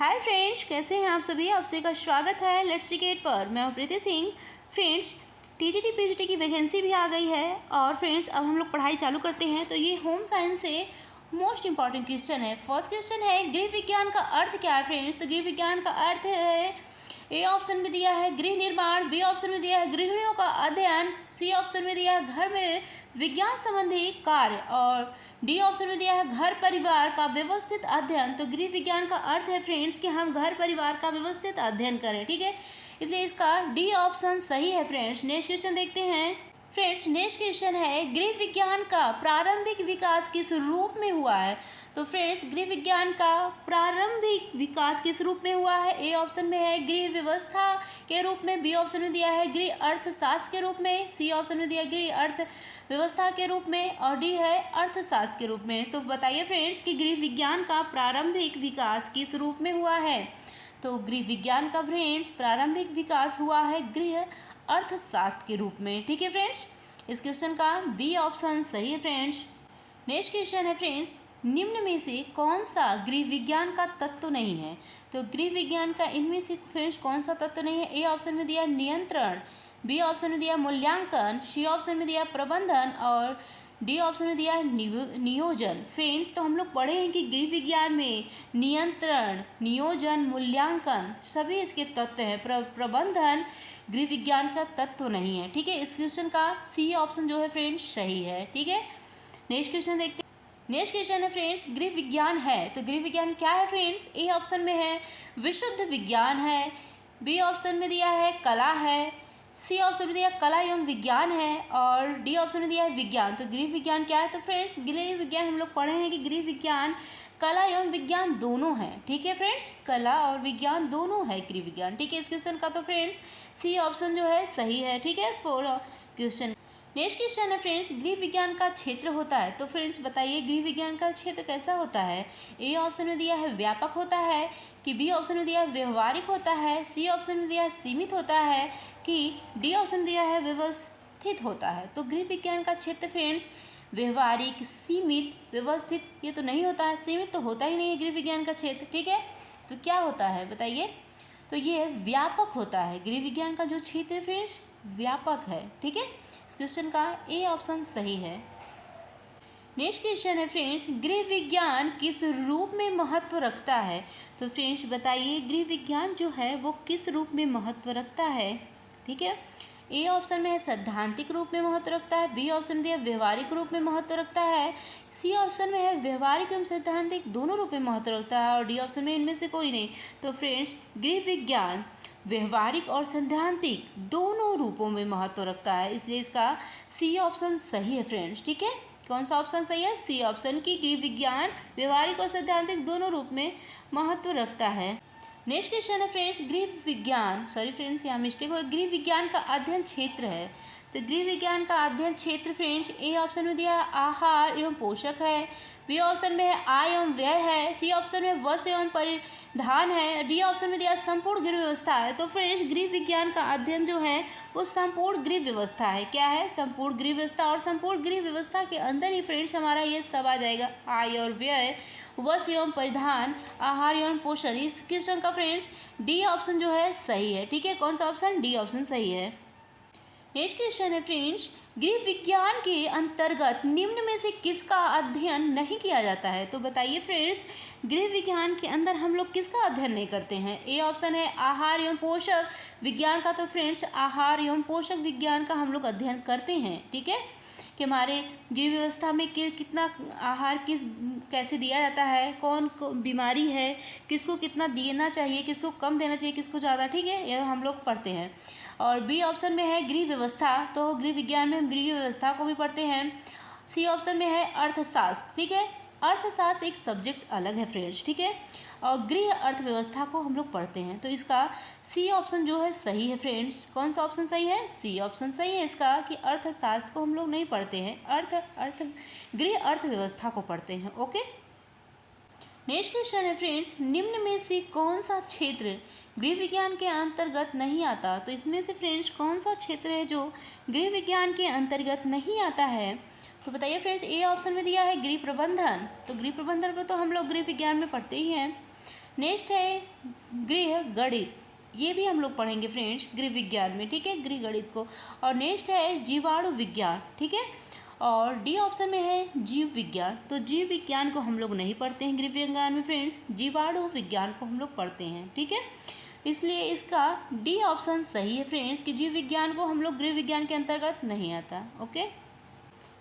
Hi friends, कैसे हैं आप सभी। आप सभी का स्वागत है लेट्स क्रिकेट पर। मैं हूं प्रीति सिंह। फ्रेंड्स, टीजीटी पीजीटी की वैकेंसी भी आ गई है और फ्रेंड्स अब हम लोग पढ़ाई चालू करते हैं। तो ये होम साइंस से मोस्ट इंपॉर्टेंट क्वेश्चन है। फर्स्ट क्वेश्चन है, गृह विज्ञान का अर्थ क्या है फ्रेंड्स। तो गृह विज्ञान का अर्थ है, ए ऑप्शन में दिया है गृह निर्माण, बी ऑप्शन में दिया है गृहिणियों का अध्ययन, सी ऑप्शन में दिया है घर में विज्ञान संबंधी कार्य और डी ऑप्शन में दिया है घर परिवार का व्यवस्थित अध्ययन। तो गृह विज्ञान का अर्थ है फ्रेंड्स कि हम घर परिवार का व्यवस्थित अध्ययन करें, ठीक है। इसलिए इसका डी ऑप्शन सही है फ्रेंड्स। नेक्स्ट क्वेश्चन देखते हैं। फ्रेंड्स, नेक्स्ट क्वेश्चन है, गृह विज्ञान का प्रारंभिक विकास किस रूप में हुआ है। तो फ्रेंड्स, गृह विज्ञान का प्रारंभिक विकास किस रूप में हुआ है। ए ऑप्शन में है गृह व्यवस्था के रूप में, बी ऑप्शन में दिया है गृह अर्थशास्त्र के रूप में, सी ऑप्शन में दिया है गृह अर्थ व्यवस्था के रूप में और डी है अर्थशास्त्र के रूप में। तो बताइए फ्रेंड्स कि गृह विज्ञान का प्रारंभिक विकास किस रूप में हुआ है। तो गृह विज्ञान का फ्रेंड्स प्रारंभिक विकास हुआ है गृह अर्थशास्त्र के रूप में, ठीक है फ्रेंड्स। इस क्वेश्चन का बी ऑप्शन सही है फ्रेंड्स। नेक्स्ट क्वेश्चन है फ्रेंड्स, निम्न में से कौन सा गृह विज्ञान का तत्व नहीं है। तो गृह विज्ञान का इनमें से फ्रेंड्स कौन सा तत्व नहीं है। ए ऑप्शन में दिया नियंत्रण, बी ऑप्शन में दिया मूल्यांकन, सी ऑप्शन में दिया प्रबंधन और डी ऑप्शन में दिया नियोजन। फ्रेंड्स, तो हम लोग पढ़े हैं कि गृह विज्ञान में नियंत्रण, नियोजन, मूल्यांकन सभी इसके तत्व हैं। प्रबंधन गृह विज्ञान का तत्व नहीं है, ठीक है। इस क्वेश्चन का सी ऑप्शन जो है फ्रेंड्स सही है, ठीक है। नेक्स्ट क्वेश्चन देखते हैं। नेक्स्ट क्वेश्चन है फ्रेंड्स, गृह विज्ञान है तो गृह विज्ञान क्या है फ्रेंड्स। ए ऑप्शन में है विशुद्ध विज्ञान है, बी ऑप्शन में दिया है कला है, सी ऑप्शन में दिया कला एवं विज्ञान है और डी ऑप्शन में दिया है विज्ञान। तो गृह विज्ञान क्या है। तो फ्रेंड्स, गृह विज्ञान हम लोग पढ़े हैं कि गृह विज्ञान कला एवं विज्ञान दोनों है, ठीक है फ्रेंड्स। कला और विज्ञान दोनों है गृह विज्ञान, ठीक है। इस क्वेश्चन का तो फ्रेंड्स सी ऑप्शन जो है सही है, ठीक है। फॉर क्वेश्चन नेक्स्ट क्वेश्चन है फ्रेंड्स, गृह विज्ञान का क्षेत्र होता है। तो फ्रेंड्स बताइए गृह विज्ञान का क्षेत्र कैसा होता है। ए ऑप्शन में दिया है व्यापक होता है कि बी ऑप्शन में दिया है व्यवहारिक होता है, सी ऑप्शन में दिया है सीमित होता है कि डी ऑप्शन दिया है व्यवस्थित होता है। तो गृह विज्ञान का क्षेत्र फ्रेंड्स व्यवहारिक, सीमित, व्यवस्थित ये तो नहीं होता है। सीमित तो होता ही नहीं है गृह विज्ञान का क्षेत्र, ठीक है। तो क्या होता है बताइए। तो ये व्यापक होता है। गृह विज्ञान का जो क्षेत्र फ्रेंड्स व्यापक है, ठीक है। इस क्वेश्चन का ए ऑप्शन सही है। नेक्स्ट क्वेश्चन है फ्रेंड्स, गृह विज्ञान किस रूप में महत्व रखता है। तो फ्रेंड्स बताइए गृह विज्ञान जो है वो किस रूप में महत्व रखता है, ठीक है। ए ऑप्शन में है सैद्धांतिक रूप में महत्व रखता है, बी ऑप्शन में दिया व्यवहारिक रूप में महत्व रखता है, सी ऑप्शन में है व्यवहारिक एवं सैद्धांतिक दोनों रूप में महत्व रखता है और डी ऑप्शन में इनमें से कोई नहीं। तो फ्रेंड्स गृह विज्ञान व्यवहारिक और सैद्धांतिक दोनों रूपों में महत्व रखता है, इसलिए इसका सी ऑप्शन सही है फ्रेंड्स, ठीक है। कौन सा ऑप्शन सही है। सी ऑप्शन की गृह विज्ञान व्यवहारिक और सैद्धांतिक दोनों रूप में महत्व रखता है। नेक्स्ट क्वेश्चन है फ्रेंड्स, गृह विज्ञान यहाँ मिस्टेक हो, गृह विज्ञान का अध्ययन क्षेत्र है। तो गृह विज्ञान का अध्ययन क्षेत्र फ्रेंड्स ए ऑप्शन में दिया आहार एवं पोषक है, बी ऑप्शन में है आय एवं व्यय है, सी ऑप्शन में वस्त्र एवं परिधान है, डी ऑप्शन में दिया संपूर्ण गृह व्यवस्था है। तो फ्रेंड्स गृह विज्ञान का अध्ययन जो है वो संपूर्ण गृह व्यवस्था है। क्या है। संपूर्ण गृह व्यवस्था और संपूर्ण गृह व्यवस्था के अंदर ही फ्रेंड्स हमारा ये सब आ जाएगा, आय और व्यय, वस्त्र एवं परिधान, आहार एवं पोषण। इस क्वेश्चन का फ्रेंड्स डी ऑप्शन जो है सही है, ठीक है। कौन सा ऑप्शन। डी ऑप्शन सही है। नेक्स्ट क्वेश्चन है फ्रेंड्स, गृह विज्ञान के अंतर्गत निम्न में से किसका अध्ययन नहीं किया जाता है। तो बताइए फ्रेंड्स गृह विज्ञान के अंदर हम लोग किसका अध्ययन नहीं करते हैं। ए ऑप्शन है आहार एवं पोषक विज्ञान का। तो फ्रेंड्स आहार एवं पोषक विज्ञान का हम लोग अध्ययन करते हैं, ठीक है, कि हमारे गृह व्यवस्था में कितना आहार कैसे दिया जाता है, कौन बीमारी है, किसको कितना देना चाहिए, किसको कम देना चाहिए, किसको ज़्यादा, ठीक है, यह हम लोग पढ़ते हैं। और बी ऑप्शन में है गृह व्यवस्था, तो गृह विज्ञान में हम गृह व्यवस्था को भी पढ़ते हैं। सी ऑप्शन में है अर्थशास्त्र, ठीक है। अर्थशास्त्र एक सब्जेक्ट अलग है फ्रेंड्स, ठीक है, और गृह अर्थव्यवस्था को हम लोग पढ़ते हैं। तो इसका सी ऑप्शन जो है सही है फ्रेंड्स। कौन सा ऑप्शन सही है। सी ऑप्शन सही है इसका कि अर्थशास्त्र को हम लोग नहीं पढ़ते हैं, गृह अर्थव्यवस्था को पढ़ते हैं, ओके। नेक्स्ट क्वेश्चन है फ्रेंड्स, निम्न में से कौन सा क्षेत्र गृह विज्ञान के अंतर्गत नहीं आता। तो इसमें से फ्रेंड्स कौन सा क्षेत्र है जो गृह विज्ञान के अंतर्गत नहीं आता है। तो बताइए फ्रेंड्स। ए ऑप्शन में दिया है गृह प्रबंधन, तो गृह प्रबंधन को तो हम लोग गृह विज्ञान में पढ़ते ही हैं। नेक्स्ट है गृह गणित, ये भी हम लोग पढ़ेंगे फ्रेंड्स गृह विज्ञान में, ठीक है, गृह गणित को। और नेक्स्ट है जीवाणु विज्ञान, ठीक है। और डी ऑप्शन में है जीव विज्ञान, तो जीव विज्ञान को हम लोग नहीं पढ़ते हैं गृह विज्ञान में फ्रेंड्स, जीवाणु विज्ञान को हम लोग पढ़ते हैं, ठीक है। इसलिए इसका डी ऑप्शन सही है फ्रेंड्स कि जीव विज्ञान को हम लोग गृह विज्ञान के अंतर्गत नहीं आता। ओके,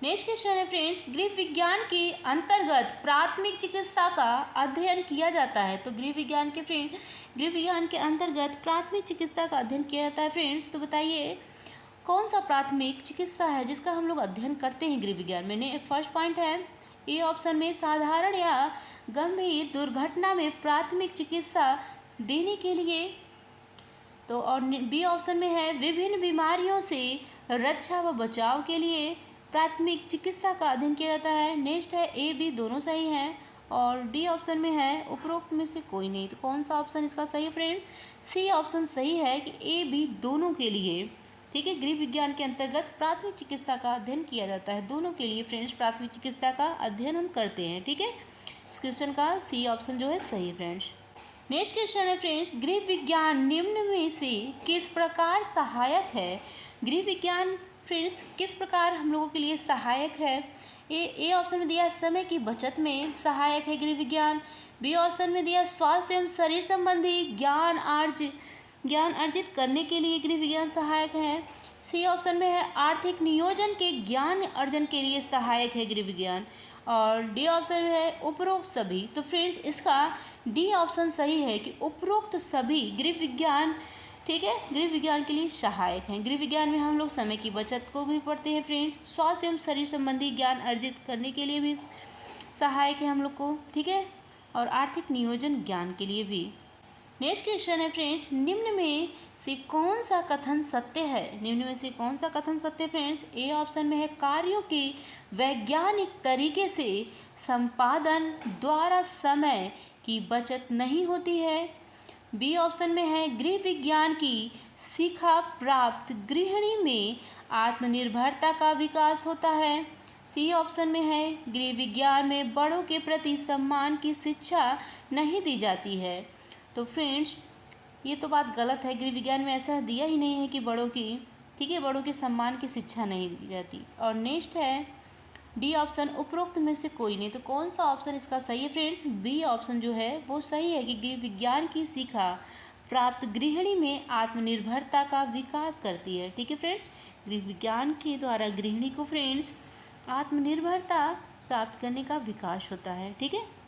नेक्स्ट क्वेश्चन है फ्रेंड्स, गृह विज्ञान के अंतर्गत प्राथमिक चिकित्सा का अध्ययन किया जाता है। तो गृह विज्ञान के अंतर्गत प्राथमिक चिकित्सा का अध्ययन किया जाता है फ्रेंड्स। तो बताइए कौन सा प्राथमिक चिकित्सा है जिसका हम लोग अध्ययन करते हैं गृह विज्ञान में। फर्स्ट पॉइंट है ए ऑप्शन में साधारण या गंभीर दुर्घटना में प्राथमिक चिकित्सा देने के लिए। तो और बी ऑप्शन में है विभिन्न बीमारियों से रक्षा व बचाव के लिए प्राथमिक चिकित्सा का अध्ययन किया जाता है। नेक्स्ट है ए बी दोनों सही हैं। और डी ऑप्शन में है उपरोक्त में से कोई नहीं। तो कौन सा ऑप्शन इसका सही है फ्रेंड? सी ऑप्शन सही है कि ए बी दोनों के लिए, ठीक है, गृह विज्ञान के अंतर्गत प्राथमिक चिकित्सा का अध्ययन किया जाता है। दोनों के लिए फ्रेंड्स प्राथमिक चिकित्सा का अध्ययन हम करते हैं, ठीक है। इस क्वेश्चन का सी ऑप्शन जो है सही है फ्रेंड्स। नेक्स्ट क्वेश्चन है फ्रेंड्स, गृह विज्ञान निम्न में से किस प्रकार सहायक है? गृह विज्ञान फ्रेंड्स किस प्रकार हम लोगों के लिए सहायक है? ए ऑप्शन में दिया समय की बचत में सहायक है गृह विज्ञान। बी ऑप्शन में दिया स्वास्थ्य एवं शरीर संबंधी ज्ञान अर्जित करने के लिए गृह विज्ञान सहायक है। सी ऑप्शन में है आर्थिक नियोजन के ज्ञान अर्जन के लिए सहायक है गृह विज्ञान। और डी ऑप्शन में है उपरोक्त सभी। तो फ्रेंड्स इसका डी ऑप्शन सही है कि उपरोक्त सभी गृह विज्ञान, ठीक है, गृह विज्ञान के लिए सहायक हैं। गृह विज्ञान में हम लोग समय की बचत को भी पढ़ते हैं फ्रेंड्स, स्वास्थ्य एवं शरीर संबंधी ज्ञान अर्जित करने के लिए भी सहायक है हम लोग को, ठीक है, और आर्थिक नियोजन ज्ञान के लिए भी। नेक्स्ट क्वेश्चन है फ्रेंड्स, निम्न में से कौन सा कथन सत्य है? निम्न में से कौन सा कथन सत्य है फ्रेंड्स? ए ऑप्शन में है कार्यों के वैज्ञानिक तरीके से संपादन द्वारा समय की बचत नहीं होती है। बी ऑप्शन में है गृह विज्ञान की शिक्षा प्राप्त गृहिणी में आत्मनिर्भरता का विकास होता है। सी ऑप्शन में है गृह विज्ञान में बड़ों के प्रति सम्मान की शिक्षा नहीं दी जाती है। तो फ्रेंड्स ये तो बात गलत है, गृह विज्ञान में ऐसा दिया ही नहीं है कि बड़ों की, ठीक है, बड़ों के सम्मान की शिक्षा नहीं दी जाती। और नेक्स्ट है डी ऑप्शन उपरोक्त में से कोई नहीं। तो कौन सा ऑप्शन इसका सही है फ्रेंड्स? बी ऑप्शन जो है वो सही है कि गृह विज्ञान की शिक्षा प्राप्त गृहिणी में आत्मनिर्भरता का विकास करती है, ठीक है फ्रेंड्स। गृह विज्ञान के द्वारा गृहिणी को फ्रेंड्स आत्मनिर्भरता प्राप्त करने का विकास होता है, ठीक है।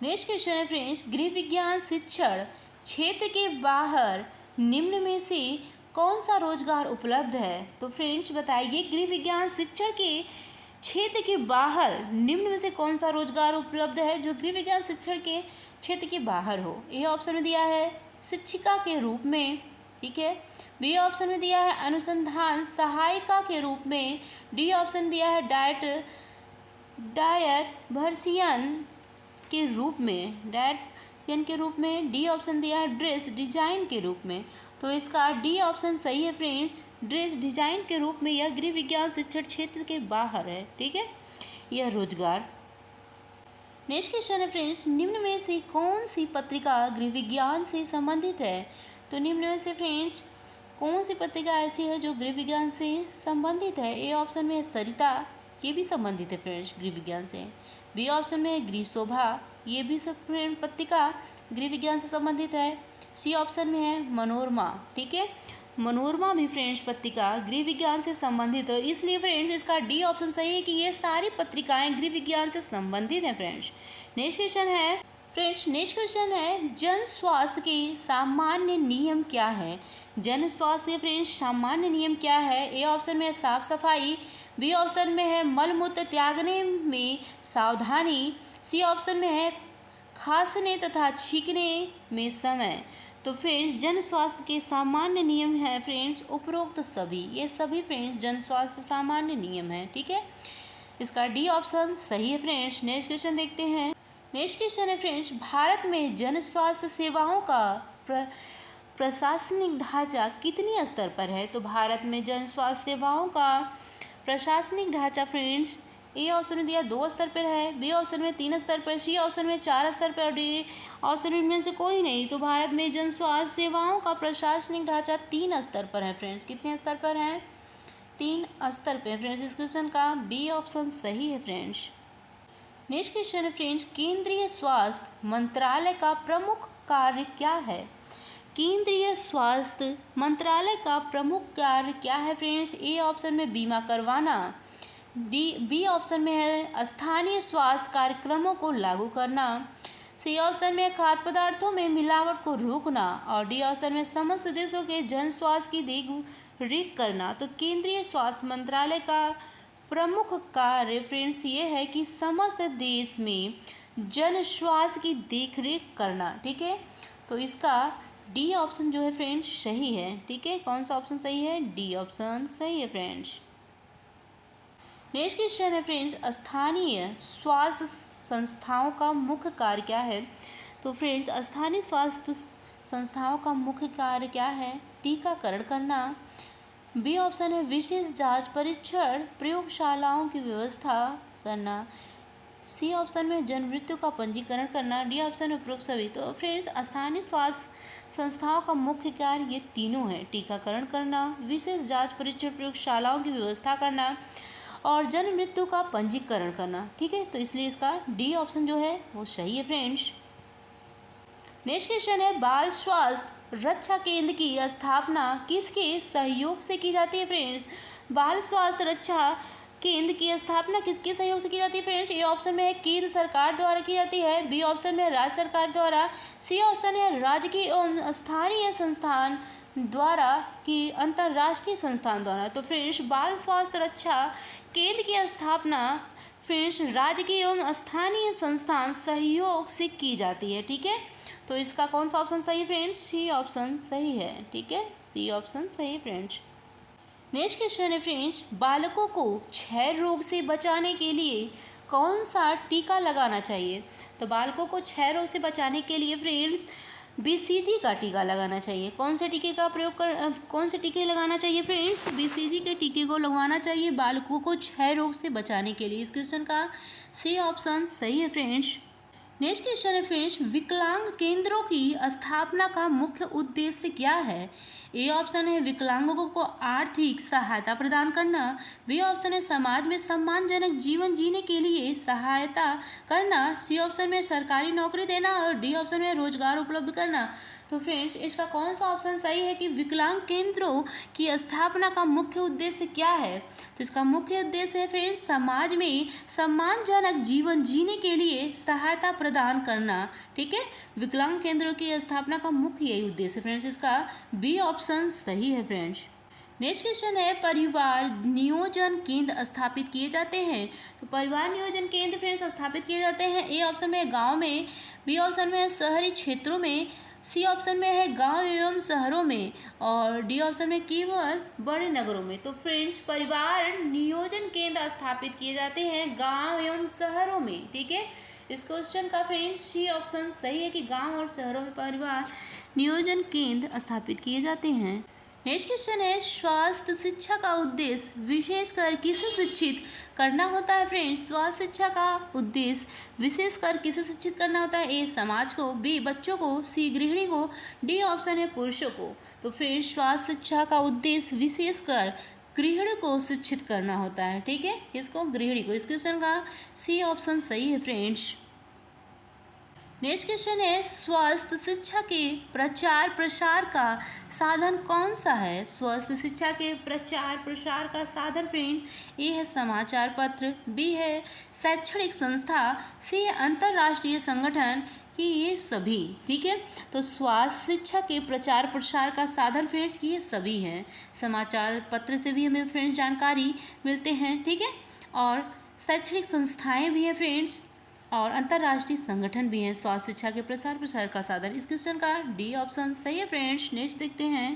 नेक्स्ट क्वेश्चन है फ्रेंड्स, गृह विज्ञान शिक्षण क्षेत्र के बाहर निम्न में से कौन सा रोजगार उपलब्ध है? तो फ्रेंड्स बताइए गृह विज्ञान शिक्षण के क्षेत्र के बाहर निम्न में से कौन सा रोजगार उपलब्ध है जो गृह विज्ञान शिक्षण के क्षेत्र के बाहर हो? ए ऑप्शन में दिया है शिक्षिका के रूप में, ठीक है। बी ऑप्शन में दिया है अनुसंधान सहायिका के रूप में। डी ऑप्शन दिया है डायट के रूप में। डी ऑप्शन दिया है ड्रेस डिजाइन के रूप में। तो इसका डी ऑप्शन सही है फ्रेंड्स, ड्रेस डिजाइन के रूप में। यह गृह विज्ञान शिक्षण क्षेत्र के बाहर है, ठीक है, यह रोजगार। नेक्स्ट क्वेश्चन है फ्रेंड्स, निम्न में से कौन सी पत्रिका गृह विज्ञान से संबंधित है? तो निम्न में से फ्रेंड्स कौन सी पत्रिका ऐसी है जो गृह विज्ञान से संबंधित है? ए ऑप्शन में है सरिता, ये भी संबंधित है फ्रेंड्स गृह विज्ञान से। बी ऑप्शन में है गृह शोभा, ये भी सब फ्रेंड पत्रिका गृह विज्ञान से संबंधित है। सी ऑप्शन में है मनोरमा, ठीक है, मनोरमा भी फ्रेंड्स पत्रिका गृह विज्ञान से संबंधित है। इसलिए फ्रेंड्स इसका डी ऑप्शन सही है कि ये सारी पत्रिकाएं गृह विज्ञान से संबंधित हैं फ्रेंड्स। नेक्स्ट क्वेश्चन है जन स्वास्थ्य के सामान्य नियम क्या है? जन स्वास्थ्य के फ्रेंड्स सामान्य नियम क्या है? ए ऑप्शन में है साफ सफाई। बी ऑप्शन में है मलमूत्र त्यागने में सावधानी। सी ऑप्शन में है खांसने तथा छींकने में समय। तो फ्रेंड्स जन स्वास्थ्य के सामान्य नियम है फ्रेंड्स उपरोक्त सभी, ये सभी फ्रेंड्स जन स्वास्थ्य सामान्य नियम है, ठीक है। इसका डी ऑप्शन सही है फ्रेंड्स। नेक्स्ट क्वेश्चन देखते हैं। नेक्स्ट क्वेश्चन है फ्रेंड्स, भारत में जन स्वास्थ्य सेवाओं का प्रशासनिक ढांचा कितनी स्तर पर है? तो भारत में जन स्वास्थ्य सेवाओं का प्रशासनिक ढांचा फ्रेंड्स ए ऑप्शन में दिया 2 स्तर पर है, बी ऑप्शन में 3 स्तर पर, सी ऑप्शन में 4 स्तर पर और डी ऑप्शन में इनमें से कोई नहीं। तो भारत में जन स्वास्थ्य सेवाओं का प्रशासनिक ढांचा 3 स्तर पर है फ्रेंड्स। कितने स्तर पर है? 3 स्तर पर फ्रेंड्स। इस क्वेश्चन का बी ऑप्शन सही है फ्रेंड्स। नेक्स्ट क्वेश्चन है फ्रेंड्स, केंद्रीय स्वास्थ्य मंत्रालय का प्रमुख कार्य क्या है? केंद्रीय स्वास्थ्य मंत्रालय का प्रमुख कार्य क्या है फ्रेंड्स? ए ऑप्शन में बीमा करवाना, बी ऑप्शन में है स्थानीय स्वास्थ्य कार्यक्रमों को लागू करना, सी ऑप्शन में खाद्य पदार्थों में मिलावट को रोकना और डी ऑप्शन में समस्त देशों के जन स्वास्थ्य की देखरेख करना। तो केंद्रीय स्वास्थ्य मंत्रालय का प्रमुख कार्य फ्रेंड्स ये है कि समस्त देश में जन स्वास्थ्य की देखरेख करना। ठीक है, तो इसका डी ऑप्शन जो है फ्रेंड्स सही है। ठीक है, कौन सा ऑप्शन सही है? डी ऑप्शन सही है फ्रेंड्स। नेक्स्ट क्वेश्चन है फ्रेंड्स, स्थानीय स्वास्थ्य संस्थाओं का मुख्य कार्य क्या है? तो फ्रेंड्स स्थानीय स्वास्थ्य संस्थाओं का मुख्य कार्य क्या है? टीकाकरण करना, बी ऑप्शन है विशेष जांच परीक्षण प्रयोगशालाओं की व्यवस्था करना, सी ऑप्शन में जन मृत्यु का पंजीकरण करना, डी ऑप्शन में उपरोक्त सभी। तो फ्रेंड्स स्थानीय स्वास्थ्य संस्थाओं का मुख्य कार्य ये तीनों है, टीकाकरण करना, विशेष जांच परीक्षण प्रयोगशालाओं की व्यवस्था करना और जन मृत्यु का पंजीकरण करना। ठीक है, तो इसलिए इसका डी ऑप्शन जो है वो सही है फ्रेंड्स। नेक्स्ट क्वेश्चन है, बाल स्वास्थ्य रक्षा केंद्र की स्थापना किसके सहयोग से की जाती है फ्रेंड्स? बाल स्वास्थ्य रक्षा केंद्र की स्थापना किसके सहयोग से की जाती है फ्रेंड्स? ए ऑप्शन में है केंद्र सरकार द्वारा की जाती है, बी ऑप्शन में राज्य सरकार द्वारा, सी ऑप्शन है राज्य एवं स्थानीय संस्थान द्वारा कि अंतर्राष्ट्रीय संस्थान द्वारा। तो फ्रेंड्स बाल स्वास्थ्य रक्षा केंद्र की स्थापना फ्रेंड्स राज्य एवं स्थानीय संस्थान सहयोग से की जाती है। ठीक है, तो इसका कौन सा ऑप्शन सही है फ्रेंड्स? सी ऑप्शन सही है। ठीक है, सी ऑप्शन सही है फ्रेंड्स। नेक्स्ट क्वेश्चन है फ्रेंड्स, बालकों को क्षय रोग से बचाने के लिए कौन सा टीका लगाना चाहिए? तो बालकों को क्षय रोग से बचाने के लिए फ्रेंड्स बीसीजी का टीका लगाना चाहिए। कौन से टीके का प्रयोग कौन से टीके लगाना चाहिए फ्रेंड्स? बीसीजी के टीके को लगवाना चाहिए बालकों को क्षय रोग से बचाने के लिए। इस क्वेश्चन का सी ऑप्शन सही है फ्रेंड्स। नेक्स्ट क्वेश्चन है फ्रेंड्स, विकलांग केंद्रों की स्थापना का मुख्य उद्देश्य क्या है? ए ऑप्शन है विकलांगों को आर्थिक सहायता प्रदान करना, बी ऑप्शन है समाज में सम्मानजनक जीवन जीने के लिए सहायता करना, सी ऑप्शन में सरकारी नौकरी देना और डी ऑप्शन में रोजगार उपलब्ध करना। तो फ्रेंड्स इसका कौन सा ऑप्शन सही है कि विकलांग केंद्रों की स्थापना का मुख्य उद्देश्य क्या है? तो इसका मुख्य उद्देश्य है फ्रेंड्स समाज में सम्मानजनक जीवन जीने के लिए सहायता प्रदान करना। ठीक है, विकलांग केंद्रों की स्थापना का मुख्य यही उद्देश्य है फ्रेंड्स। इसका बी ऑप्शन सही है फ्रेंड्स। नेक्स्ट क्वेश्चन है, परिवार नियोजन केंद्र स्थापित किए जाते हैं। तो परिवार नियोजन केंद्र फ्रेंड्स स्थापित किए जाते हैं ए ऑप्शन में गाँव में, बी ऑप्शन में शहरी क्षेत्रों में, सी ऑप्शन में है गांव एवं शहरों में और डी ऑप्शन में केवल बड़े नगरों में। तो फ्रेंड्स परिवार नियोजन केंद्र स्थापित किए जाते हैं गांव एवं शहरों में। ठीक है, इस क्वेश्चन का फ्रेंड्स सी ऑप्शन सही है कि गांव और शहरों में परिवार नियोजन केंद्र स्थापित किए जाते हैं। नेक्स्ट क्वेश्चन है, स्वास्थ्य शिक्षा का उद्देश्य विशेषकर किसे शिक्षित करना होता है फ्रेंड्स? स्वास्थ्य शिक्षा का उद्देश्य विशेषकर किसे शिक्षित करना होता है? ए समाज को, बी बच्चों को, सी गृहिणी को, डी ऑप्शन है पुरुषों को। तो फ्रेंड्स स्वास्थ्य शिक्षा का उद्देश्य विशेषकर गृहिणी को शिक्षित करना होता है। ठीक है, इसको गृहिणी को। इस क्वेश्चन का सी ऑप्शन सही है फ्रेंड्स। नेक्स्ट क्वेश्चन है, स्वास्थ्य शिक्षा के प्रचार प्रसार का साधन कौन सा है? स्वास्थ्य शिक्षा के प्रचार प्रसार का साधन फ्रेंड ए है समाचार पत्र, बी है शैक्षणिक संस्था, सी है अंतर्राष्ट्रीय संगठन कि ये सभी। ठीक है, तो स्वास्थ्य शिक्षा के प्रचार प्रसार का साधन फ्रेंड्स की ये सभी हैं। समाचार पत्र से भी हमें फ्रेंड्स जानकारी मिलते हैं। ठीक है, और शैक्षणिक संस्थाएं भी हैं फ्रेंड्स और अंतर्राष्ट्रीय संगठन भी हैं स्वास्थ्य शिक्षा के प्रसार प्रसार का साधन। इस क्वेश्चन का डी ऑप्शन सही है फ्रेंड्स। नेक्स्ट देखते हैं।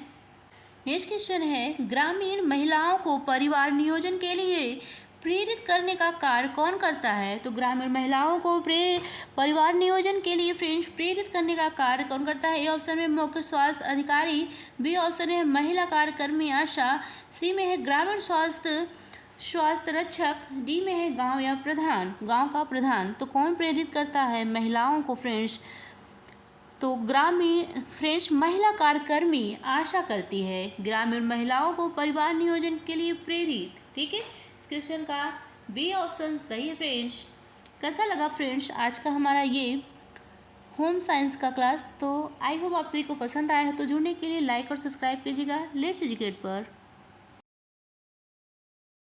नेक्स्ट क्वेश्चन है, ग्रामीण महिलाओं को परिवार नियोजन के लिए प्रेरित करने का कार्य कौन करता है? तो ग्रामीण महिलाओं को परिवार नियोजन के लिए फ्रेंड्स प्रेरित करने का कार्य कौन करता है? ए ऑप्शन में मुख्य स्वास्थ्य अधिकारी, बी ऑप्शन है महिला कार्यकर्मी आशा, सी में है ग्रामीण स्वास्थ्य स्वास्थ्य रक्षक, डी में है गांव या प्रधान, गांव का प्रधान। तो कौन प्रेरित करता है महिलाओं को फ्रेंड्स? तो ग्रामीण फ्रेंड्स महिला कार्यकर्मी आशा करती है ग्रामीण महिलाओं को परिवार नियोजन के लिए प्रेरित। ठीक है, इस क्वेश्चन का बी ऑप्शन सही है फ्रेंड्स। कैसा लगा फ्रेंड्स आज का हमारा ये होम साइंस का क्लास? तो आई होप आप सभी को पसंद आया है। तो जुड़ने के लिए लाइक और सब्सक्राइब कीजिएगा लेट्स एजुकेट पर।